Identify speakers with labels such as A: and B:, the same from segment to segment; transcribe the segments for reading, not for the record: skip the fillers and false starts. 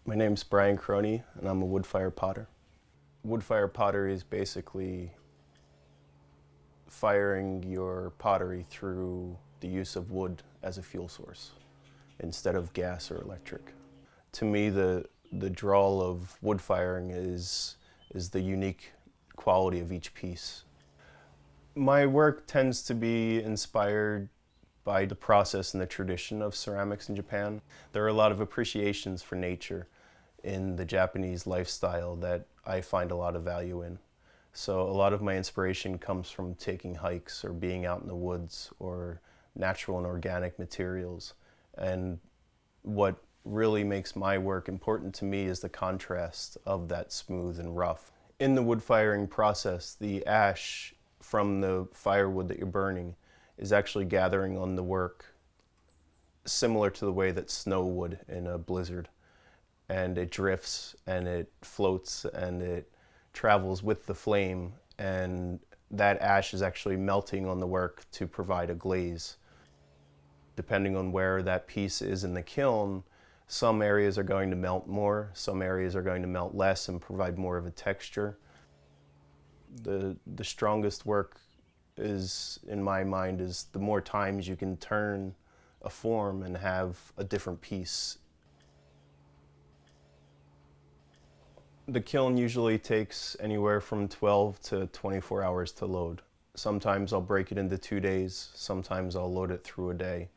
A: My name's Brian Croney, and I'm a wood fire potter. Wood fire pottery is basically firing your pottery through the use of wood as a fuel source instead of gas or electric. To me, the draw of wood firing is the unique quality of each piece. My work tends to be inspired by the process and the tradition of ceramics in Japan. There are a lot of appreciations for nature in the Japanese lifestyle that I find a lot of value in. So a lot of my inspiration comes from taking hikes or being out in the woods or natural and organic materials. And what really makes my work important to me is the contrast of that smooth and rough. In the wood firing process, the ash from the firewood that you're burning is actually gathering on the work, similar to the way that snow would in a blizzard. And it drifts and it floats and it travels with the flame, and that ash is actually melting on the work to provide a glaze. Depending on where that piece is in the kiln, some areas are going to melt more, some areas are going to melt less and provide more of a texture. The strongest work is, in my mind, is the more times you can turn a form and have a different piece. The kiln usually takes anywhere from 12 to 24 hours to load. Sometimes I'll break it into 2 days, sometimes I'll load it through a day.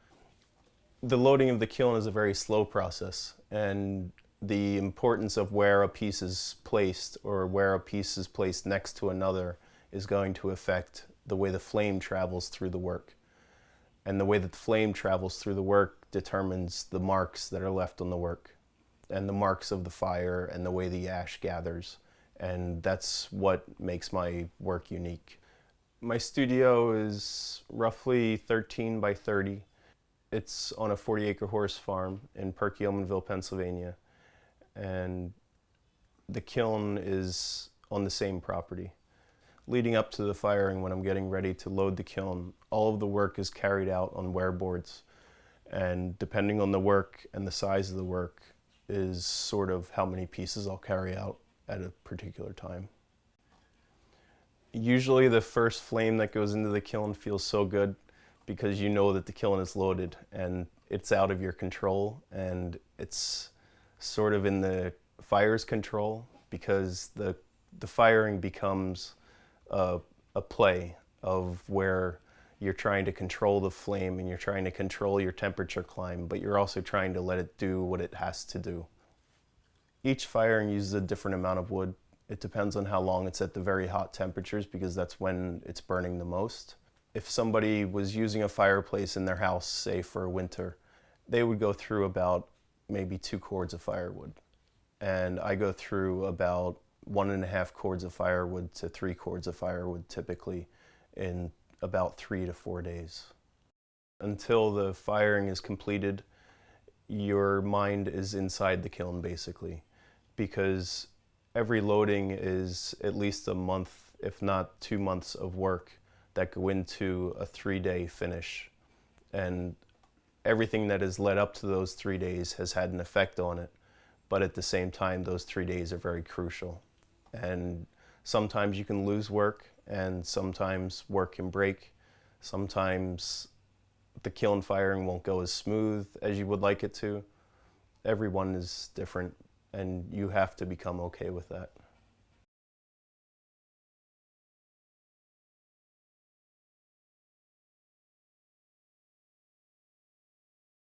A: The loading of the kiln is a very slow process, and the importance of where a piece is placed or where a piece is placed next to another is going to affect the way the flame travels through the work. And the way that the flame travels through the work determines the marks that are left on the work, and the marks of the fire and the way the ash gathers. And that's what makes my work unique. My studio is roughly 13 by 30. It's on a 40-acre horse farm in Perkiomenville, Pennsylvania. And the kiln is on the same property. Leading up to the firing, when I'm getting ready to load the kiln, all of the work is carried out on wear boards. And depending on the work and the size of the work is sort of how many pieces I'll carry out at a particular time. Usually the first flame that goes into the kiln feels so good because you know that the kiln is loaded and it's out of your control, and it's sort of in the fire's control because the firing becomes a play of where you're trying to control the flame and you're trying to control your temperature climb, but you're also trying to let it do what it has to do. Each firing uses a different amount of wood. It depends on how long it's at the very hot temperatures because that's when it's burning the most. If somebody was using a fireplace in their house, say for winter, they would go through about maybe 2 cords of firewood. And I go through about 1.5 cords of firewood to 3 cords of firewood typically in about 3 to 4 days. Until the firing is completed, your mind is inside the kiln basically, because every loading is at least a month, if not 2 months of work that go into a 3-day finish. And everything that has led up to those 3 days has had an effect on it, but at the same time those 3 days are very crucial. And sometimes you can lose work, and sometimes work can break. Sometimes the kiln firing won't go as smooth as you would like it to. Everyone is different, and you have to become okay with that.